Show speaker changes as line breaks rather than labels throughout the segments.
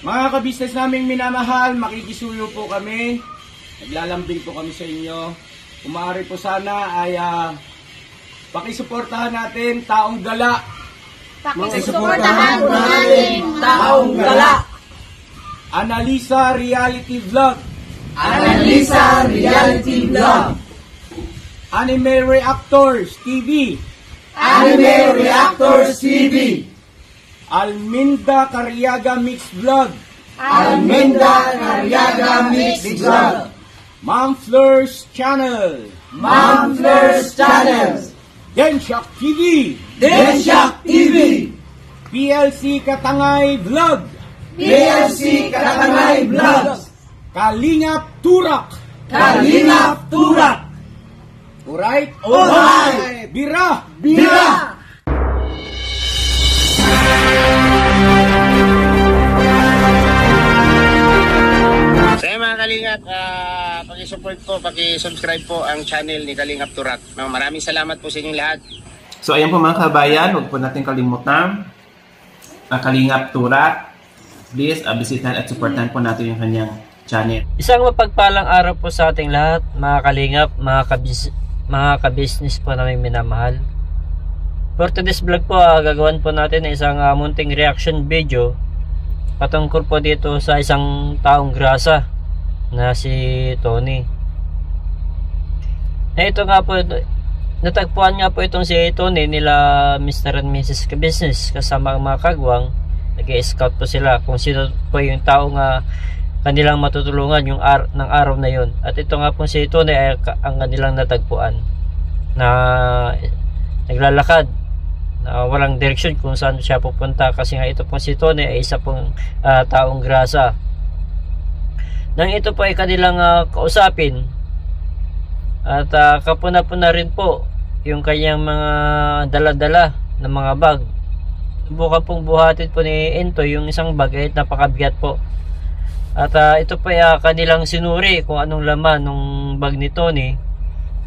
Mga kabisnes naming minamahal, makikisuyo po kami. Naglalambing po kami sa inyo. Kung maaari po sana ay pakisuportahan natin Taong Gala.
Pakisuportahan po natin Taong Gala.
Analisa Reality Vlog.
Analisa Reality Vlog.
Anime Reactors TV.
Anime Reactors TV.
Alminda Cariaga Mix Vlog.
Alminda Cariaga Mix Vlog.
Ma'am Fleurs Channel.
Ma'am Fleurs Channel.
Densyak TV.
Densyak TV.
PLC Katangay Vlog.
PLC Katangay Vlog.
Kalingap Turak.
Kalingap Turak.
Alright?
Alright.
Bira.
Bira.
So mga Kalingap, paki-support po, paki-subscribe po ang channel ni Kalingap Turak. Maraming salamat po sa inyong lahat.
So ayan po mga kabayan, huwag po natin kalimutan ang Kalingap Turak. Please, bisitahan at supportan po natin yung kanyang channel.
Isang mapagpalang araw po sa ating lahat, mga Kalingap, mga kabisnes po namin minamahal. For today's vlog po, gagawin po natin isang munting reaction video patungkol po dito sa isang taong grasa na si Tony. Na ito nga po, natagpuan nga po itong si Tony nila Mr. and Mrs. Kabisnes kasama ang mga kagwang. Nag-i-scout po sila kung sino po yung taong kanilang matutulungan yung ng araw na yun. At ito nga po si Tony ay ang kanilang natagpuan na naglalakad na walang direksyon kung saan siya pupunta, kasi nga ito pong si Tony ay isa pong taong grasa. Nang ito po ay kanilang kausapin at kapuna-puna rin po yung kanyang mga dala-dala ng mga bag. Bukan pong buhatin po ni Entoy yung isang bag ay napakabigat po. At ito po ay kanilang sinuri kung anong laman ng bag ni Tony.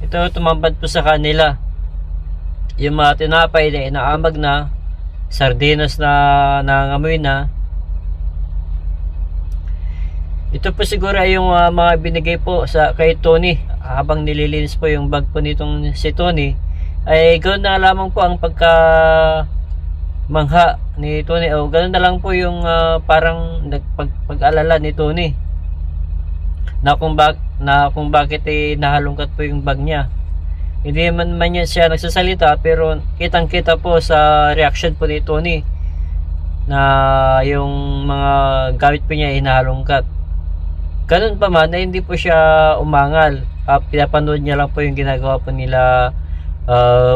Ito tumambad po sa kanila yung mga tinapay na inaambag na, sardinas na nangamoy na. Ito po siguro ay yung mga binigay po kay Tony habang nililinis po yung bag po nitong si Tony. Ay ganoon na lamang po ang pagka mangha ni Tony, o ganoon na lang po yung parang pag-alala ni Tony na kung bakit nahalungkat po yung bag niya. Hindi man niya siya nagsasalita, pero kitang kita po sa reaction po ni Tony na yung mga gamit po niya ay nahalungkat. Ganun pa man ay hindi po siya umangal. Pinapanood niya lang po yung ginagawa po nila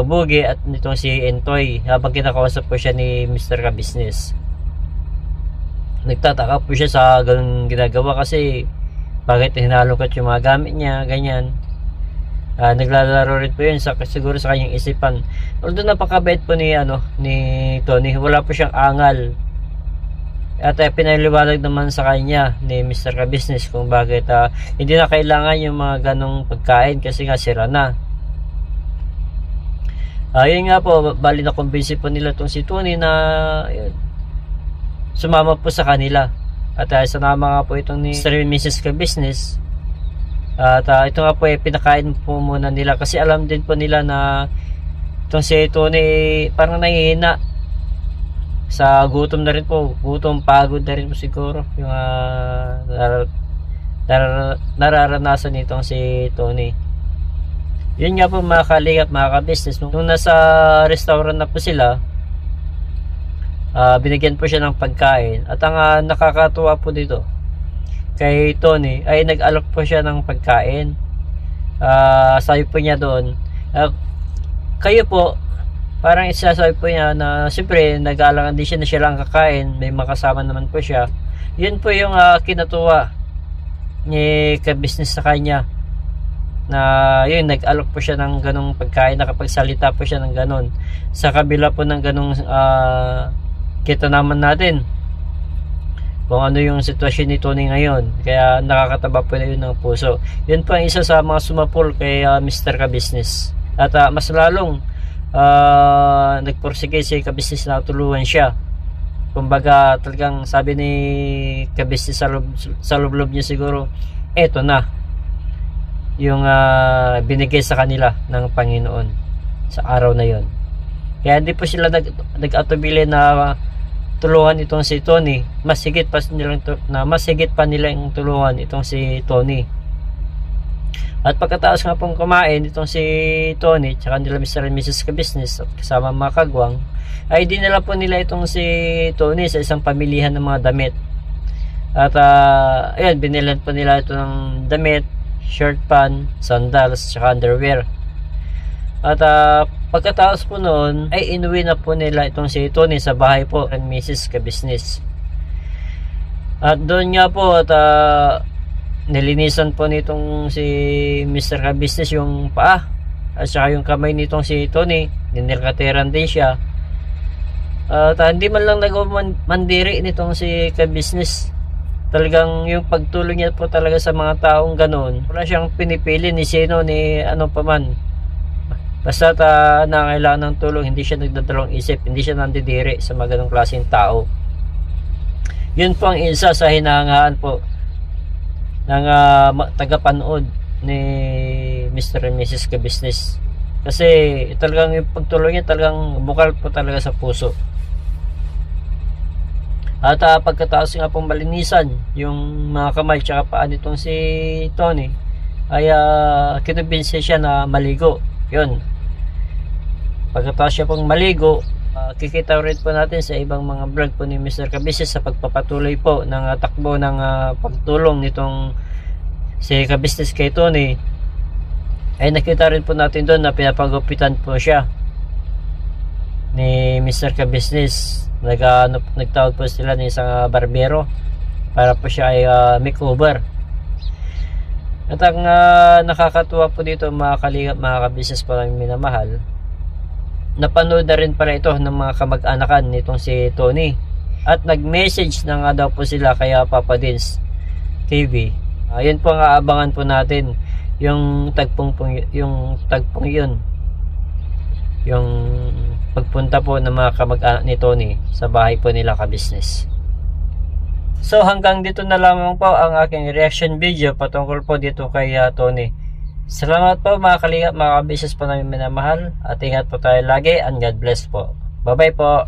Bugi at nitong si Entoy habang kinakausap po siya ni Mr. Kabisnes. Nagtataka po siya sa ganun ginagawa kasi bakit hinalungkat yung mga gamit niya, ganyan. Naglalaro rin po yun siguro sa kanyang isipan. Although napakabait po ni Tony, wala po siyang angal. At pinaliwanag naman sa kanya ni Mr. Kabisnes kung bakit hindi na kailangan yung mga ganong pagkain kasi nga sira na. Yun nga po, bali na kumbinsi po nila itong si Tony na sumama po sa kanila. At sanama nga po itong ni Mr. and Mrs. Kabisnes. At ito nga po pinakain po muna nila kasi alam din po nila na itong si Tony parang nahihina sa gutom na rin po, pagod na rin po siguro yung nararanasan nitong si Tony. Yun nga po mga Kalingap, mga kabisnes, nung nasa restaurant na po sila, binigyan po siya ng pagkain. At ang nakakatuwa po dito kay Tony ay nag-alok po siya ng pagkain. Sabi po niya doon, kayo po, parang isasabi po niya na siyempre nag-aalangan din siya na siya lang kakain, may makasama naman po siya. Yun po yung kinatuwa ni Kabisnes sa kanya, na yun, nag-alok po siya ng ganong pagkain, nakapagsalita po siya ng ganon sa kabila po ng ganong kita naman natin kung ano yung sitwasyon ni Tony ngayon, kaya nakakataba po na yun ng puso. Yun po ang isa sa mga sumapol kay Mr. Kabisnes, at mas lalong nagporsige si Kabisnes na tulungan siya. Kumbaga talagang sabi ni kabisnes sa loob niya siguro, eto na yung binigay sa kanila ng Panginoon sa araw na yon. Kaya hindi po sila nag-atubili na tulungan itong si Tony. Mas higit pa nilang tulungan itong si Tony. At pagkatapos nga pong kumain itong si Tony tsaka nila Mr. and Mrs. Kabisnes at kasama mga kagwang, ay dinala po nila itong si Tony sa isang pamilihan ng mga damit. At ayun, binilan po nila ito ng damit, shirt pan, sandals, tsaka underwear. At pagkatapos po noon ay inuwi na po nila itong si Tony sa bahay po ng Mrs. Kabisnes. At doon nga po at nilinisan po nitong si Mr. Kabisnes yung paa at saka yung kamay nitong si Tony, dinilkateran din siya. At hindi man lang nagmandiri nitong si Kabisnes. Talagang yung pagtulong niya po talaga sa mga taong ganoon, wala siyang pinipili ni sino ni ano pa man. Basta nangailangan ng tulong, hindi siya nagdadalawang isip, hindi siya nandidiri sa mga ganong klaseng tao. Yun po ang isa sa hinahangaan po ng tagapanood ni Mr. and Mrs. Kabisnes. Kasi talagang yung pagtulong niya talagang bukal po talaga sa puso. At pagkatapos nga pong malinisan yung mga kamay tsaka paa nitong si Tony, ay kinumbinsi siya na maligo. Yun. Pagkatapos siya pong maligo, kikita rin po natin sa ibang mga vlog po ni Mr. Kabisnes sa pagpapatuloy po ng takbo ng pagtulong nitong si Kabisnes kay Tony. Ay nakita rin po natin doon na pinapagupitan po siya ni Mr. Kabisnes. Nagtawag po sila ng isang barbero para po siya ay makeover. At ang nakakatuwa po dito mga kalingap, mga kabisnes po namin minamahal, napanood na rin pala ito ng mga kamag-anakan nitong si Tony at nag-message na nga daw po sila kaya Papa Dins TV. Yun po ang aabangan po natin, yung tagpong yun, yung pagpunta po ng mga kamag-anak ni Tony sa bahay po nila kabisnes. So hanggang dito na lamang po ang aking reaction video patungkol po dito kay Tony. Salamat po mga kalingap, mga kabisnes po namin minamahal, at ingat po tayo lagi and God bless po. Bye bye po.